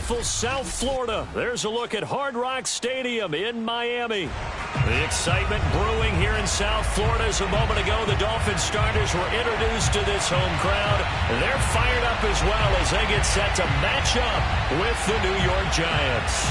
beautiful South Florida. There's a look at Hard Rock Stadium in Miami. The excitement brewing here in South Florida. As a moment ago, the Dolphins starters were introduced to this home crowd. They're fired up as well as they get set to match up with the New York Giants.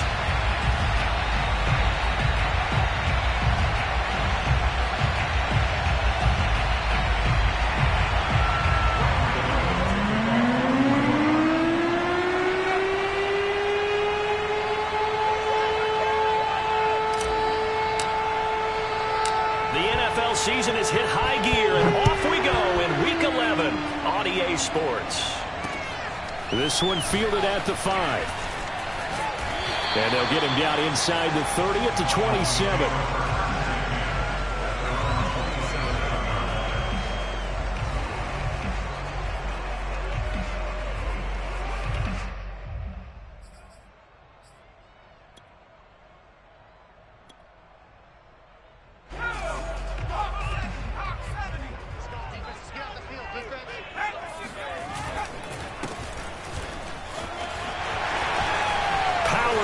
Season has hit high gear, and off we go in Week 11 on EA Sports. This one fielded at the 5. And they'll get him down inside the 30 at the 27.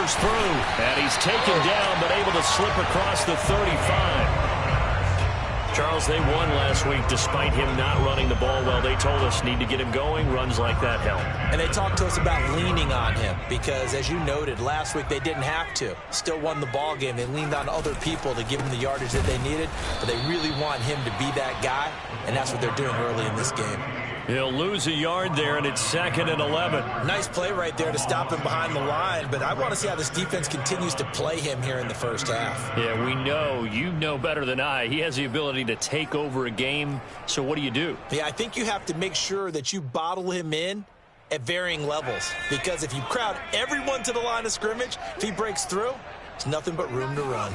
Through, and he's taken down but able to slip across the 35. Charles, they won last week despite him not running the ball well. They told us need to get him going. Runs like that help. And they talked to us about leaning on him because, as you noted, last week they didn't have to. Still won the ball game. They leaned on other people to give him the yardage that they needed, but they really want him to be that guy, and that's what they're doing early in this game. He'll lose a yard there, and it's 2nd and 11. Nice play right there to stop him behind the line, but I want to see how this defense continues to play him here in the first half. Yeah, we know. You know better than I. He has the ability to take over a game, so what do you do? Yeah, I think you have to make sure that you bottle him in at varying levels, because if you crowd everyone to the line of scrimmage, if he breaks through, it's nothing but room to run.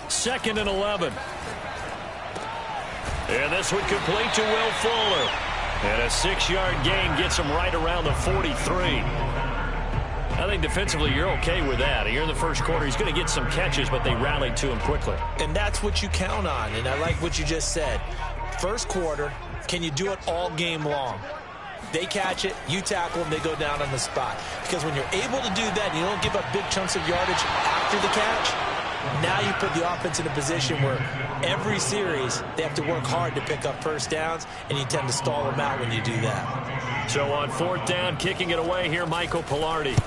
2nd and 11. And this one complete to Will Fuller. And a 6-yard gain gets him right around the 43. I think defensively you're okay with that. Here in the first quarter, he's going to get some catches, but they rallied to him quickly. And that's what you count on, and I like what you just said. First quarter, can you do it all game long? They catch it, you tackle them, they go down on the spot. Because when you're able to do that and you don't give up big chunks of yardage after the catch, now you put the offense in a position where every series they have to work hard to pick up first downs, and you tend to stall them out when you do that. So on 4th down, kicking it away here, Michael Pilardi.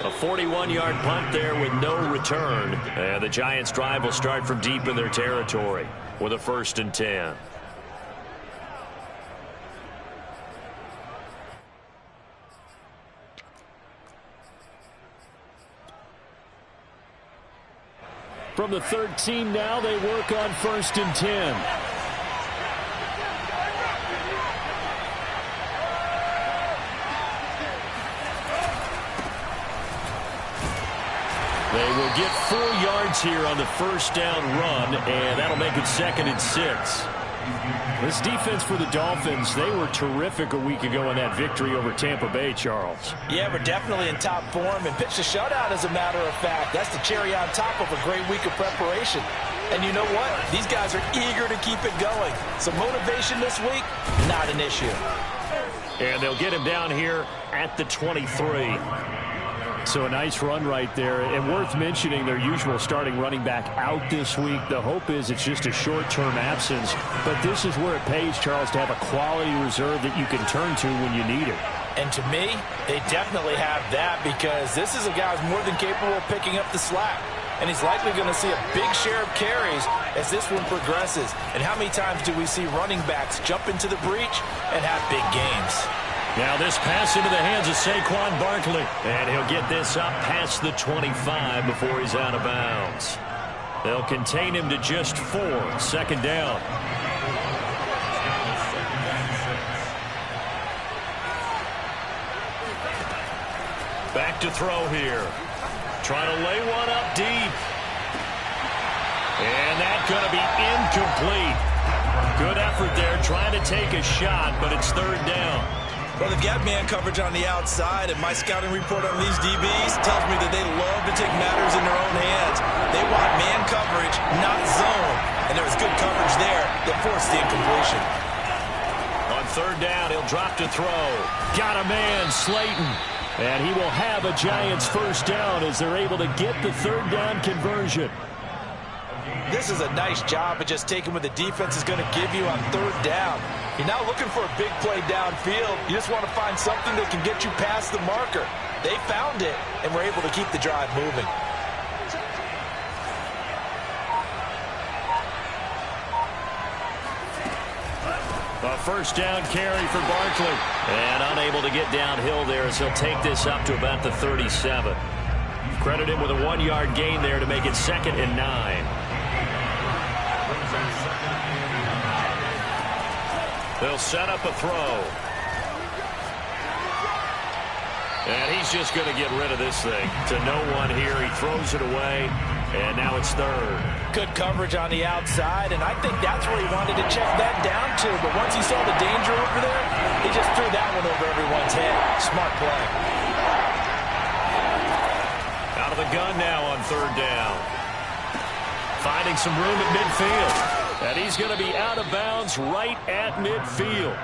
A 41-yard punt there with no return. And the Giants' drive will start from deep in their territory with a 1st and 10. From the 13 now, they work on 1st and 10. They will get 4 yards here on the first down run, and that'll make it 2nd and 6. This defense for the Dolphins, they were terrific a week ago in that victory over Tampa Bay, Charles. Yeah, we're definitely in top form and pitched a shutout, as a matter of fact. That's the cherry on top of a great week of preparation. And you know what? These guys are eager to keep it going. So motivation this week, not an issue. And they'll get him down here at the 23. So a nice run right there, and worth mentioning their usual starting running back out this week. The hope is it's just a short-term absence, but this is where it pays, Charles, to have a quality reserve that you can turn to when you need it. And to me, they definitely have that, because this is a guy who's more than capable of picking up the slack. And he's likely going to see a big share of carries as this one progresses. And how many times do we see running backs jump into the breach and have big games? Now this pass into the hands of Saquon Barkley. And he'll get this up past the 25 before he's out of bounds. They'll contain him to just 4. 2nd down. Back to throw here. Trying to lay one up deep. And that's going to be incomplete. Good effort there trying to take a shot, but it's 3rd down. Well, they've got man coverage on the outside, and my scouting report on these DBs tells me that they love to take matters in their own hands. They want man coverage, not zone. And there was good coverage there that forced the incompletion. third down. He'll drop to throw. Got a man, Slayton. And he will have a Giants first down as they're able to get the third down conversion. This is a nice job of just taking what the defense is going to give you on third down. You're not looking for a big play downfield. You just want to find something that can get you past the marker. They found it, and were able to keep the drive moving. A first down carry for Barkley. And unable to get downhill there as he'll take this up to about the 37. Credit him with a 1-yard gain there to make it 2nd and 9. They'll set up a throw. And he's just going to get rid of this thing to no one here. He throws it away, and now it's 3rd. Good coverage on the outside, and I think that's where he wanted to check that down to. But once he saw the danger over there, he just threw that one over everyone's head. Smart play. Out of the gun now on 3rd down. Finding some room at midfield. And he's going to be out of bounds right at midfield.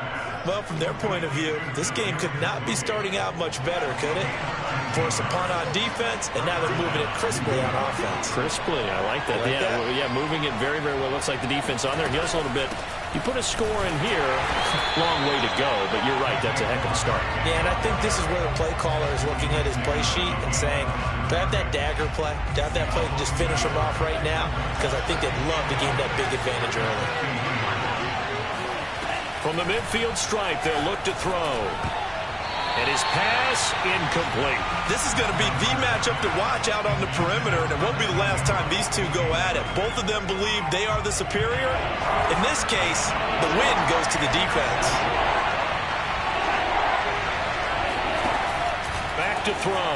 Well, from their point of view, this game could not be starting out much better, could it? Force a punt on defense, and now they're moving it crisply on offense. Crisply, I like that. Yeah, moving it very, very well. Looks like the defense on there. He has a little bit. You put a score in here, long way to go, but you're right, that's a heck of a start. Yeah, and I think this is where the play caller is looking at his play sheet and saying, do I have that dagger play? Do I have that play and just finish him off right now? Because I think they'd love to gain that big advantage early. From the midfield stripe, they'll look to throw. And his pass incomplete. This is going to be the matchup to watch out on the perimeter, and it won't be the last time these two go at it. Both of them believe they are the superior. In this case, the win goes to the defense. Back to throw.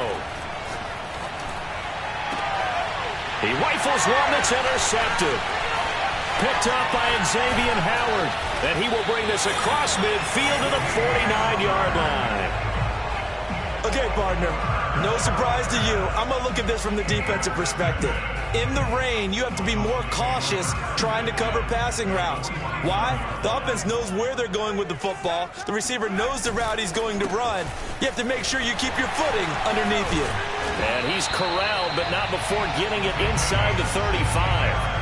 He rifles one that's intercepted. Picked up by Xavier Howard. And he will bring this across midfield to the 49-yard line. Okay, partner, no surprise to you. I'm going to look at this from the defensive perspective. In the rain, you have to be more cautious trying to cover passing routes. Why? The offense knows where they're going with the football. The receiver knows the route he's going to run. You have to make sure you keep your footing underneath you. And he's corralled, but not before getting it inside the 35.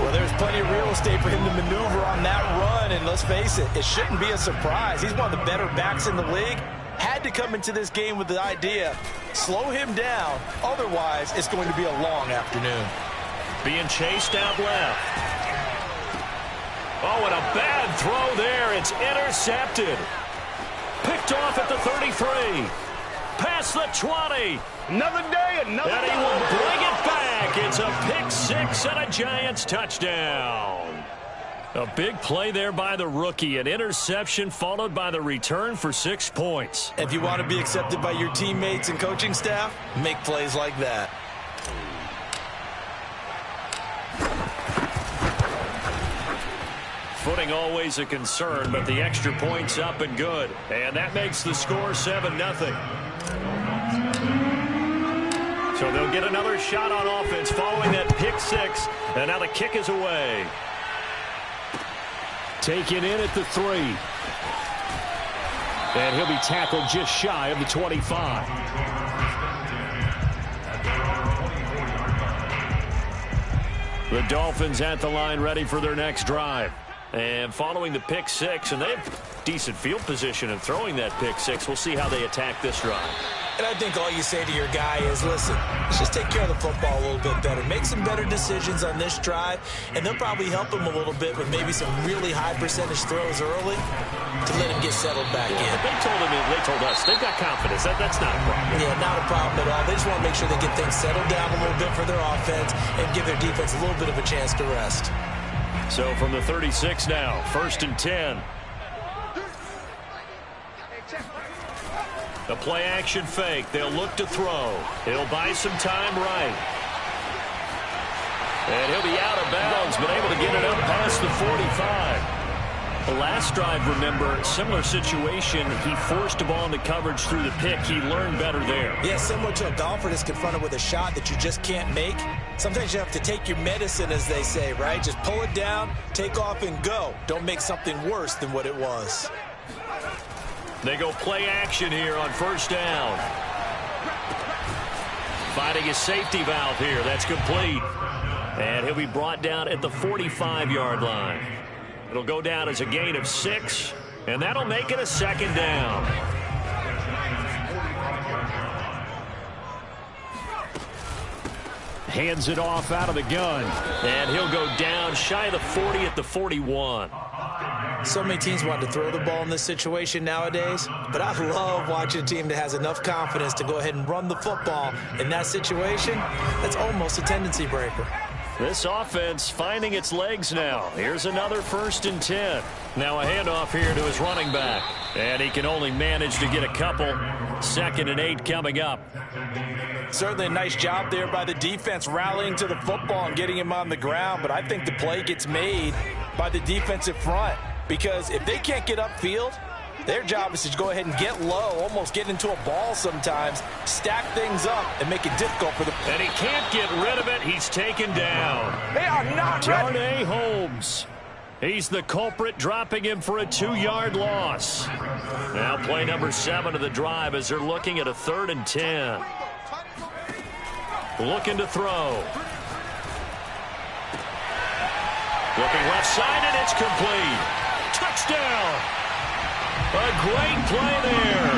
Well, there's plenty of real estate for him to maneuver on that run, and let's face it, it shouldn't be a surprise. He's one of the better backs in the league. Had to come into this game with the idea, slow him down, otherwise it's going to be a long afternoon. Being chased out left. Oh, and a bad throw there. It's intercepted. Picked off at the 33. Past the 20. Another day, another And he will bring it back. It's a pick six and a Giants touchdown. A big play there by the rookie. An interception followed by the return for 6 points. If you want to be accepted by your teammates and coaching staff, make plays like that. Footing always a concern, but the extra point's up and good. And that makes the score 7-0. So they'll get another shot on offense following that pick six. And now the kick is away. Taken in at the 3. And he'll be tackled just shy of the 25. The Dolphins at the line ready for their next drive. And following the pick six, and they have decent field position in throwing that pick six. We'll see how they attack this drive. And I think all you say to your guy is, listen, let's just take care of the football a little bit better. Make some better decisions on this drive, and they'll probably help him a little bit with maybe some really high percentage throws early to let him get settled back in. They told us, they've got confidence. That's not a problem. Yeah, not a problem at all. They just want to make sure they get things settled down a little bit for their offense and give their defense a little bit of a chance to rest. So from the 36 now, 1st and 10. A play-action fake. They'll look to throw. He'll buy some time right. And he'll be out of bounds, but able to get it up past the 45. The last drive, remember, similar situation. He forced a ball into coverage through the pick. He learned better there. Yeah, similar to a golfer that's confronted with a shot that you just can't make. Sometimes you have to take your medicine, as they say, right? Just pull it down, take off, and go. Don't make something worse than what it was. They go play action here on first down. Finding a safety valve here. That's complete. And he'll be brought down at the 45-yard line. It'll go down as a gain of 6, and that'll make it a second down. Hands it off out of the gun. And he'll go down shy of the 40 at the 41. So many teams want to throw the ball in this situation nowadays, but I love watching a team that has enough confidence to go ahead and run the football. In that situation, that's almost a tendency breaker. This offense finding its legs now. Here's another 1st and 10. Now a handoff here to his running back. And he can only manage to get a couple. 2nd and 8 coming up. Certainly a nice job there by the defense rallying to the football and getting him on the ground. But I think the play gets made by the defensive front. Because if they can't get upfield, their job is to go ahead and get low, almost get into a ball sometimes, stack things up, and make it difficult for the... And he can't get rid of it. He's taken down. They are not ready. Darnay Holmes. He's the culprit, dropping him for a 2-yard loss. Now play number 7 of the drive as they're looking at a 3rd and 10. Looking to throw. Looking left side, and it's complete. Touchdown. A great play there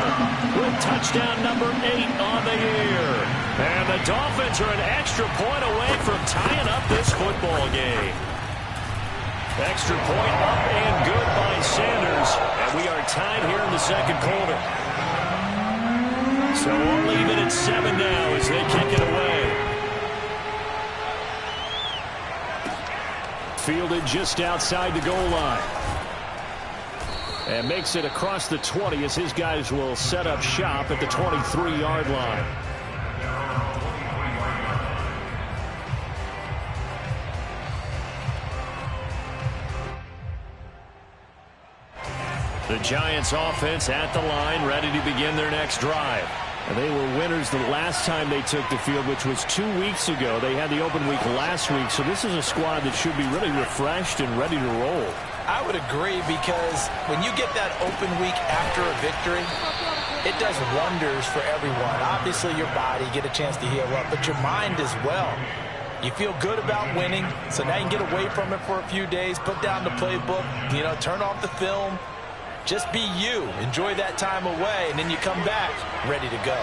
with touchdown number 8 on the year. And the Dolphins are an extra point away from tying up this football game. Extra point up and good by Sanders. And we are tied here in the 2nd quarter. So we'll leave it at 7 now as they kick it away. Fielded just outside the goal line. And makes it across the 20 as his guys will set up shop at the 23-yard line. The Giants offense at the line, ready to begin their next drive. And they were winners the last time they took the field, which was 2 weeks ago. They had the open week last week, so this is a squad that should be really refreshed and ready to roll. I would agree, because when you get that open week after a victory, it does wonders for everyone. Obviously, your body, get a chance to heal up, but your mind as well. You feel good about winning, so now you can get away from it for a few days, put down the playbook, turn off the film. Just be you. Enjoy that time away, and then you come back ready to go.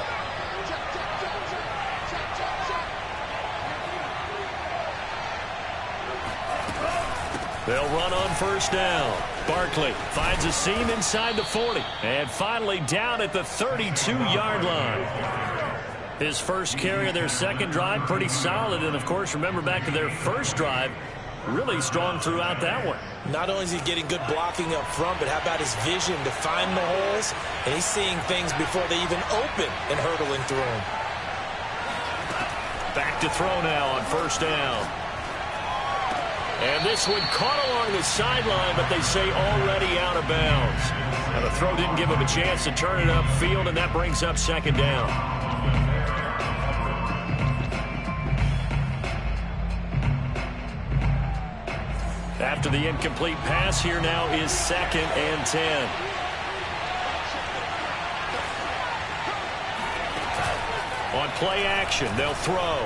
They'll run on first down. Barkley finds a seam inside the 40. And finally down at the 32-yard line. His first carry of their 2nd drive, pretty solid. And, of course, remember back to their first drive, really strong throughout that one. Not only is he getting good blocking up front, but how about his vision to find the holes? And he's seeing things before they even open and hurdling through them. Back to throw now on first down. And this one caught along the sideline, but they say already out of bounds. And the throw didn't give him a chance to turn it upfield, and that brings up 2nd down. After the incomplete pass, here now is 2nd and 10. On play action, they'll throw.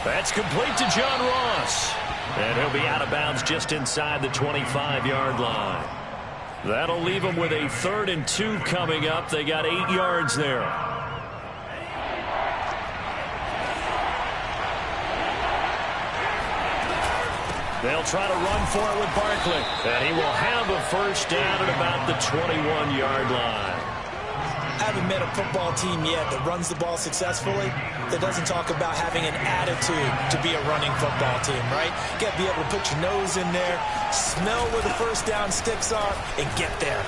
That's complete to John Ross. And he'll be out of bounds just inside the 25-yard line. That'll leave them with a 3rd and 2 coming up. They got 8 yards there. They'll try to run for it with Barkley. And he will have a first down at about the 21-yard line. I haven't met a football team yet that runs the ball successfully that doesn't talk about having an attitude to be a running football team, right? You got to be able to put your nose in there, smell where the first down sticks are, and get there.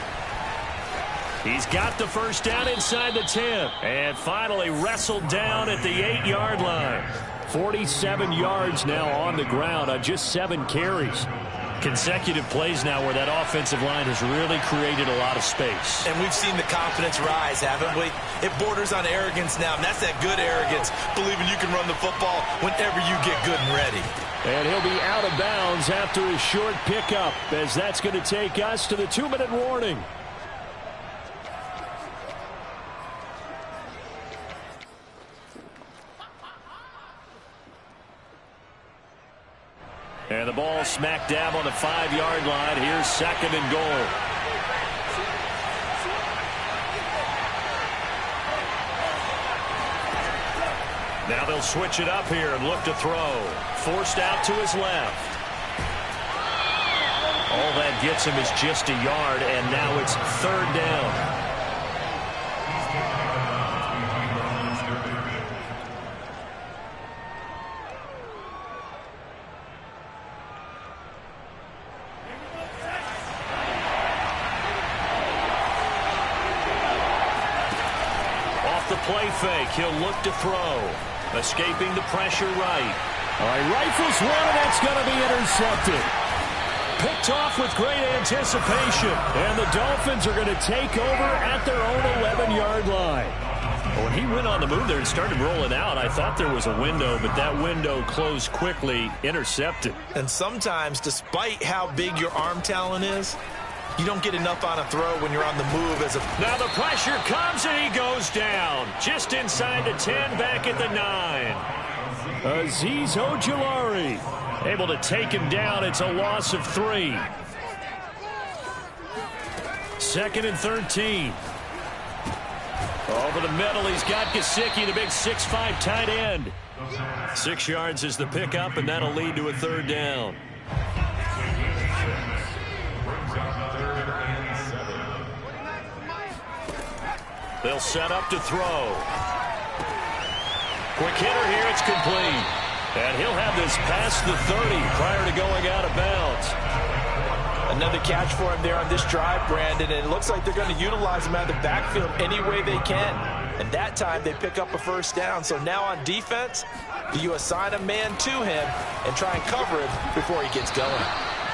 He's got the first down inside the 10. And finally wrestled down at the 8-yard line. 47 yards now on the ground on just 7 carries. Consecutive plays now where that offensive line has really created a lot of space. And we've seen the confidence rise, haven't we? It borders on arrogance now, and that's that good arrogance, believing you can run the football whenever you get good and ready. And he'll be out of bounds after his short pickup, as that's going to take us to the 2-minute warning. And the ball smack dab on the 5-yard line. Here's 2nd and goal. Now they'll switch it up here and look to throw. Forced out to his left. All that gets him is just a yard, and now it's 3rd down. Play fake. He'll look to throw. Escaping the pressure right. All right, rifles one, and that's going to be intercepted. Picked off with great anticipation. And the Dolphins are going to take over at their own 11-yard line. When he went on the move there and started rolling out, I thought there was a window, but that window closed quickly. Intercepted. And sometimes, despite how big your arm talent is, you don't get enough on a throw when you're on the move as a... Now the pressure comes and he goes down. Just inside the 10, back at the 9. Azeez Ojulari able to take him down. It's a loss of 3. 2nd and 13. Over the middle, he's got Gesicki, the big 6'5" tight end. 6 yards is the pickup, and that'll lead to a 3rd down. They'll set up to throw. Quick hitter here, it's complete. And he'll have this past the 30 prior to going out of bounds. Another catch for him there on this drive, Brandon, and it looks like they're going to utilize him out of the backfield any way they can. And that time they pick up a 1st down. So now on defense, do you assign a man to him and try and cover him before he gets going?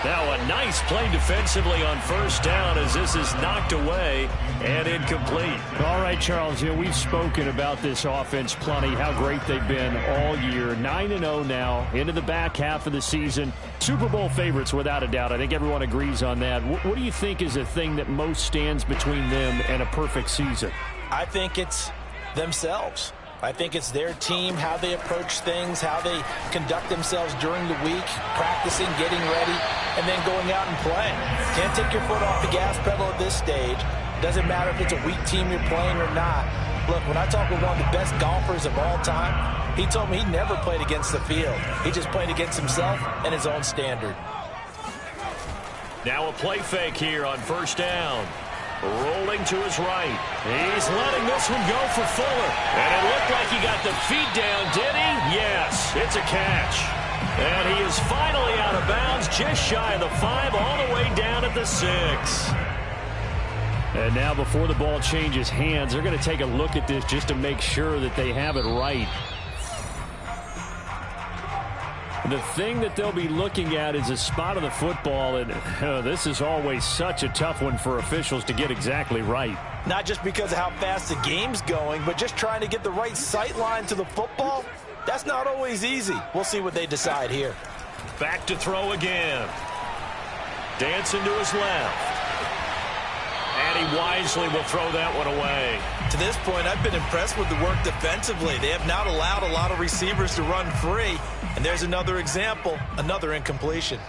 Now a nice play defensively on 1st down as this is knocked away and incomplete. All right, Charles, we've spoken about this offense plenty, how great they've been all year. 9-0 now into the back half of the season. Super Bowl favorites without a doubt. I think everyone agrees on that. What do you think is the thing that most stands between them and a perfect season? I think it's themselves. I think it's their team, how they approach things, how they conduct themselves during the week, practicing, getting ready, and then going out and playing. Can't take your foot off the gas pedal at this stage. Doesn't matter if it's a weak team you're playing or not. Look, when I talk with one of the best golfers of all time, he told me he never played against the field. He just played against himself and his own standard. Now a play fake here on 1st down. Rolling to his right. He's letting this one go for Fuller. And it looked like he got the feet down, did he? Yes, it's a catch. And he is finally out of bounds, just shy of the 5, all the way down at the 6. And now before the ball changes hands, they're going to take a look at this just to make sure that they have it right. The thing that they'll be looking at is a spot of the football, and this is always such a tough one for officials to get exactly right. Not just because of how fast the game's going, but just trying to get the right sight line to the football. That's not always easy. We'll see what they decide here. Back to throw again. Dancing to his left. And he wisely will throw that one away. To this point, I've been impressed with the work defensively. They have not allowed a lot of receivers to run free. And there's another example, another incompletion.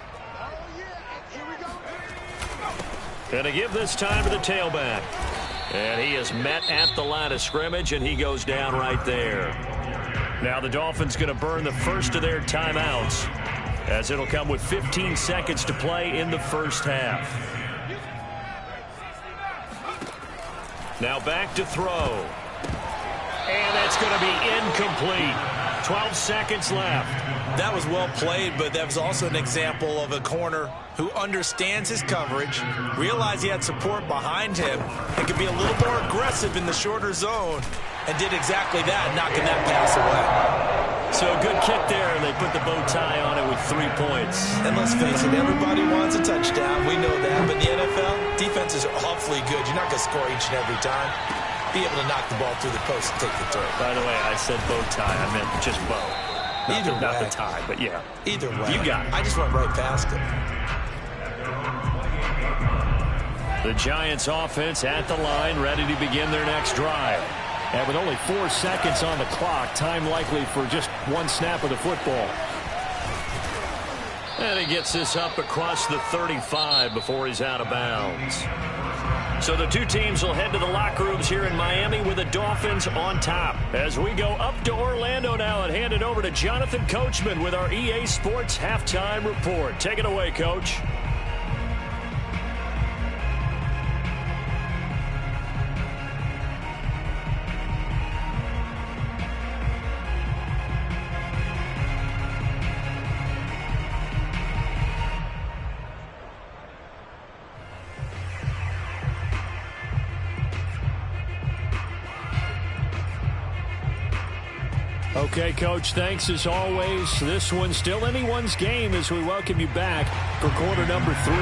And to give this time to the tailback. And he is met at the line of scrimmage, and he goes down right there. Now the Dolphins going to burn the first of their timeouts, as it'll come with 15 seconds to play in the 1st half. Now back to throw. And that's going to be incomplete. 12 seconds left. That was well played, but that was also an example of a corner who understands his coverage, realized he had support behind him, and could be a little more aggressive in the shorter zone, and did exactly that, knocking that pass away. So good kick there, and they put the bow tie on it with 3 points. And let's face it, everybody wants a touchdown. We know that. But in the NFL, defenses are awfully good. You're not going to score each and every time. Be able to knock the ball through the post and take the throw. By the way, I said bow tie. I meant just bow. Not the tie, but yeah. Either way. You got it. I just went right past it. The Giants offense at the line, ready to begin their next drive. And with only 4 seconds on the clock, time likely for just one snap of the football. And he gets this up across the 35 before he's out of bounds. So the two teams will head to the locker rooms here in Miami with the Dolphins on top. As we go up to Orlando now and hand it over to Jonathan Coachman with our EA Sports Halftime Report. Take it away, Coach. Okay, Coach, thanks as always. This one's still anyone's game as we welcome you back for quarter number 3.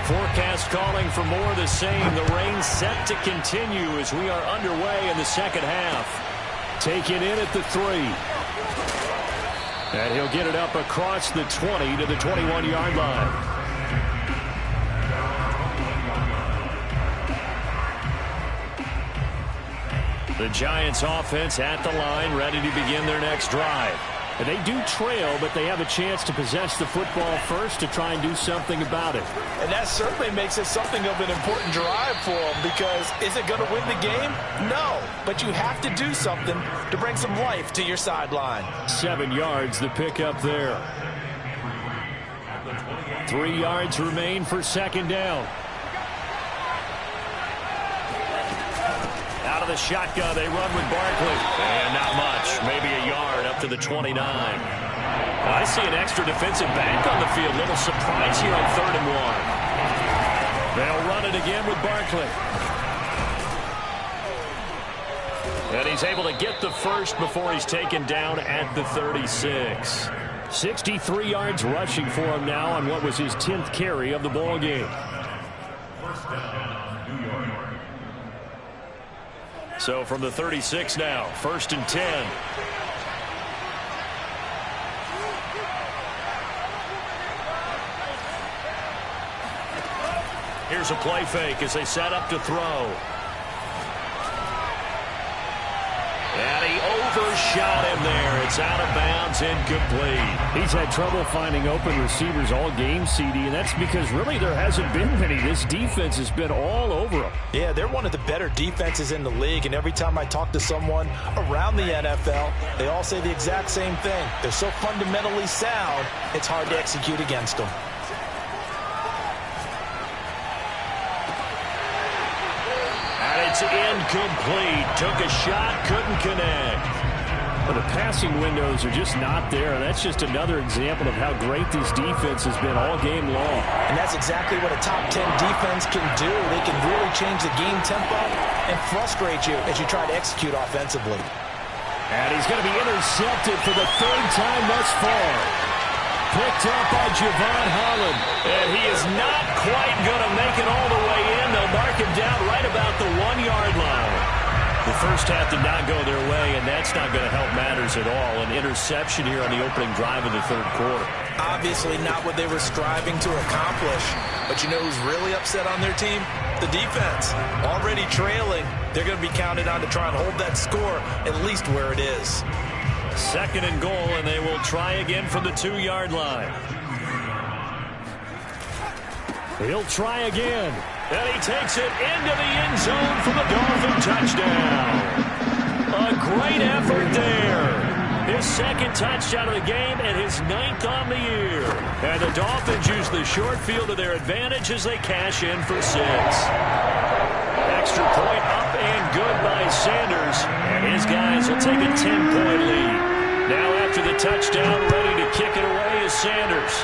Forecast calling for more of the same. The rain set to continue as we are underway in the second half. Taken in at the 3. And he'll get it up across the 20 to the 21-yard line. The Giants offense at the line, ready to begin their next drive. And they do trail, but they have a chance to possess the football first to try and do something about it. And that certainly makes it something of an important drive for them, because is it going to win the game? No, but you have to do something to bring some life to your sideline. 7 yards, the pickup there. 3 yards remain for second down. Out of the shotgun, they run with Barkley. And not much, maybe a yard up to the 29. I see an extra defensive back on the field. Little surprise here on 3rd and 1. They'll run it again with Barkley. And he's able to get the first before he's taken down at the 36. 63 yards rushing for him now on what was his 10th carry of the ball game. So from the 36 now, 1st and 10. Here's a play fake as they set up to throw. And he overshot him there. It's out of bounds, incomplete. He's had trouble finding open receivers all game, CD, and that's because really there hasn't been many. This defense has been all over him. Yeah, they're one of the better defenses in the league, and every time I talk to someone around the NFL, they all say the exact same thing. They're so fundamentally sound, it's hard to execute against them. It's incomplete. Took a shot, couldn't connect. Well, the passing windows are just not there. That's just another example of how great this defense has been all game long. And that's exactly what a top 10 defense can do. They can really change the game tempo and frustrate you as you try to execute offensively. And he's going to be intercepted for the 3rd time thus far. Picked up by Javon Holland. And he is not quite going to make it all the way in. They'll mark him down right about the 1-yard line. The first half did not go their way, and that's not going to help matters at all. An interception here on the opening drive of the 3rd quarter. Obviously not what they were striving to accomplish. But you know who's really upset on their team? The defense. Already trailing. They're going to be counted on to try and hold that score at least where it is. 2nd and goal, and they will try again from the 2-yard line. He'll try again. And he takes it into the end zone for the Dolphin touchdown. A great effort there. His 2nd touchdown of the game and his 9th on the year. And the Dolphins use the short field to their advantage as they cash in for 6. Extra point up and good by Sanders. And his guys will take a 10-point lead. Now after the touchdown, ready to kick it away is Sanders.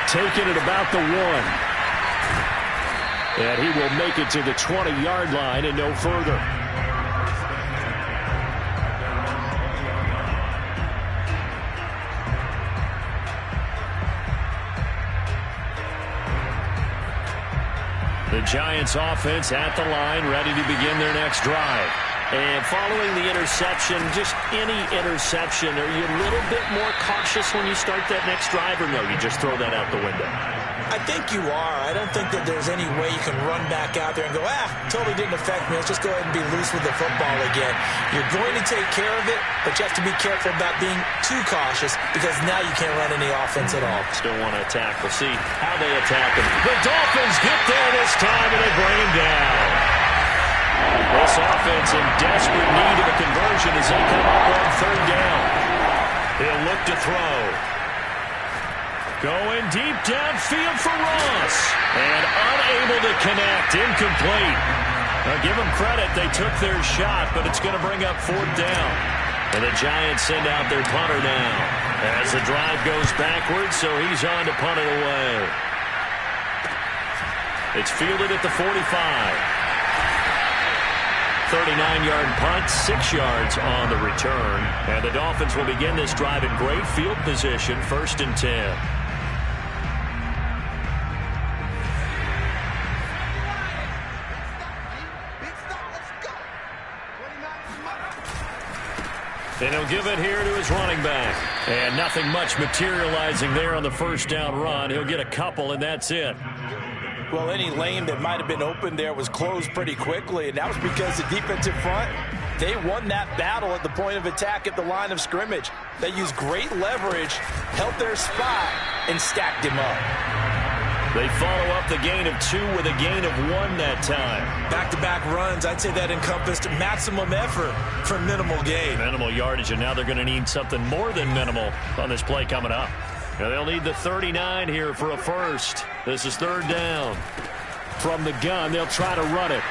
Taking it about the 1. And he will make it to the 20-yard line and no further. Giants offense at the line, ready to begin their next drive. And following the interception, just any interception, are you a little bit more cautious when you start that next drive, or no, you just throw that out the window? I think you are. I don't think that there's any way you can run back out there and go, totally didn't affect me. Let's just go ahead and be loose with the football again. You're going to take care of it, but you have to be careful about being too cautious because now you can't run any offense at all. Still want to attack. We'll see how they attack him. The Dolphins get there this time, and they bring him down. This offense in desperate need of a conversion as they come up on third down. He'll look to throw. Going deep downfield for Ross. And unable to connect. Incomplete. Now give them credit. They took their shot, but it's going to bring up fourth down. And the Giants send out their punter now. As the drive goes backwards, so he's on to punt it away. It's fielded at the 45. 39-yard punt, 6 yards on the return. And the Dolphins will begin this drive in great field position, 1st and 10. And he'll give it here to his running back. And nothing much materializing there on the first down run. He'll get a couple, and that's it. Well, any lane that might have been open there was closed pretty quickly, and that was because the defensive front, they won that battle at the point of attack at the line of scrimmage. They used great leverage, held their spot, and stacked him up. They follow up the gain of 2 with a gain of 1 that time. Back-to-back runs, I'd say that encompassed maximum effort for minimal gain. Minimal yardage, and now they're going to need something more than minimal on this play coming up. Now they'll need the 39 here for a first. This is third down. From the gun, they'll try to run it.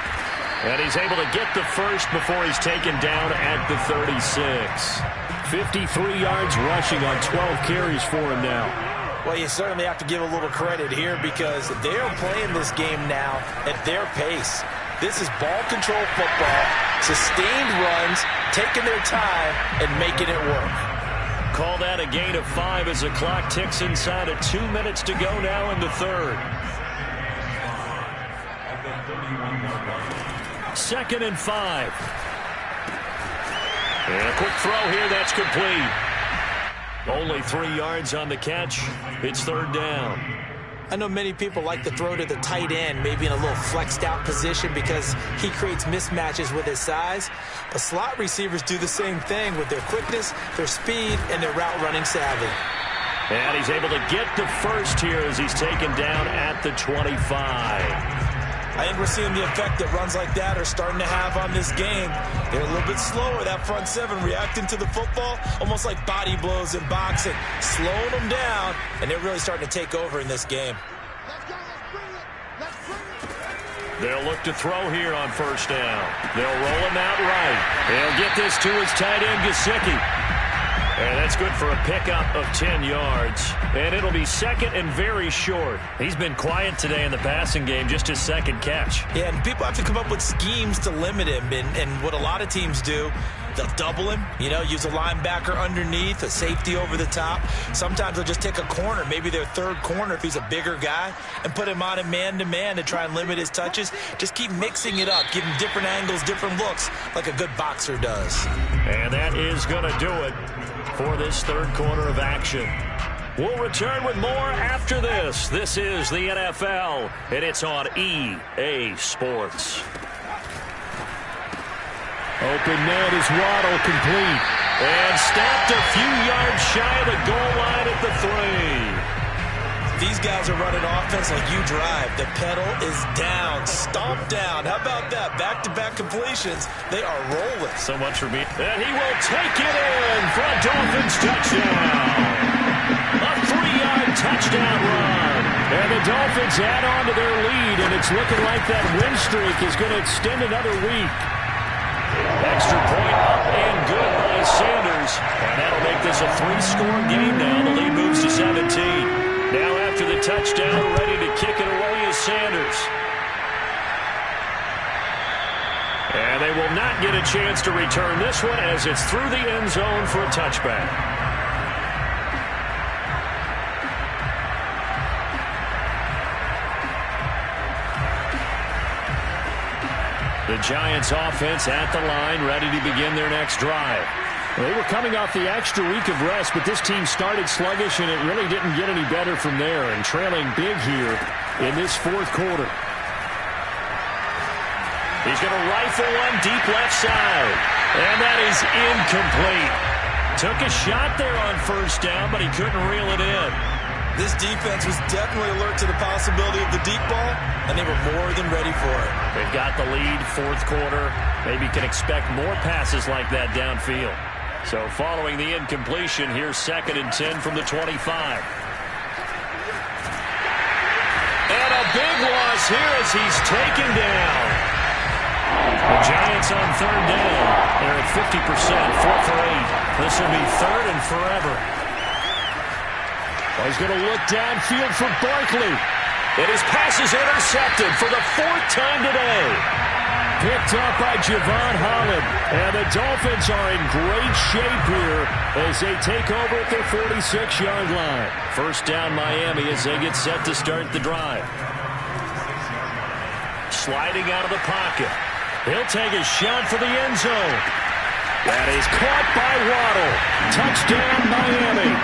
And he's able to get the first before he's taken down at the 36. 53 yards rushing on 12 carries for him now. Well, you certainly have to give a little credit here because they're playing this game now at their pace. This is ball control football, sustained runs, taking their time, and making it work. Call that a gain of 5 as the clock ticks inside of 2 minutes to go now in the third. 2nd and 5. And a quick throw here, that's complete. Only 3 yards on the catch. It's third down. I know many people like to throw to the tight end, maybe in a little flexed out position because he creates mismatches with his size. But slot receivers do the same thing with their quickness, their speed, and their route running savvy. And he's able to get the first here as he's taken down at the 25. I think we're seeing the effect that runs like that are starting to have on this game. They're a little bit slower, that front seven, reacting to the football, almost like body blows in boxing, slowing them down, and they're really starting to take over in this game. They'll look to throw here on first down. They'll roll him out right. They'll get this to his tight end, Gesicki. And that's good for a pickup of 10 yards. And it'll be second and very short. He's been quiet today in the passing game, just his second catch. Yeah, and people have to come up with schemes to limit him. And what a lot of teams do, they'll double him, use a linebacker underneath, a safety over the top. Sometimes they'll just take a corner, maybe their third corner if he's a bigger guy, and put him on a man-to-man to try and limit his touches. Just keep mixing it up, give him different angles, different looks, like a good boxer does. And that is going to do it for this third quarter of action. We'll return with more after this. This is the NFL, and it's on EA Sports. Open man is Waddle, complete. And stopped a few yards shy of the goal line at the 3. These guys are running offense like you drive. The pedal is down, stomped down. How about that? Back-to-back completions. They are rolling. So much for me. And he will take it in for a Dolphins touchdown. A 3-yard touchdown run. And the Dolphins add on to their lead, and it's looking like that win streak is going to extend another week. Extra point up and good by Sanders. And that'll make this a 3-score game now. The lead moves to 17. Now after the touchdown, ready to kick it away is Sanders. And they will not get a chance to return this one as it's through the end zone for a touchback. The Giants offense at the line, ready to begin their next drive. They were coming off the extra week of rest, but this team started sluggish, and it really didn't get any better from there, and trailing big here in this fourth quarter. He's going to rifle one deep left side, and that is incomplete. Took a shot there on first down, but he couldn't reel it in. This defense was definitely alert to the possibility of the deep ball, and they were more than ready for it. They've got the lead, fourth quarter. Maybe can expect more passes like that downfield. So following the incompletion, here's 2nd and 10 from the 25. And a big loss here as he's taken down. The Giants on 3rd down. They're at 50%, 4 for 8. This will be 3rd and forever. Well, he's going to look downfield for Barkley. And his pass is intercepted for the 4th time today. Picked up by Javon Holland. And the Dolphins are in great shape here as they take over at their 46-yard line. First down Miami as they get set to start the drive. Sliding out of the pocket. He'll take a shot for the end zone. That is caught by Waddle. Touchdown Miami.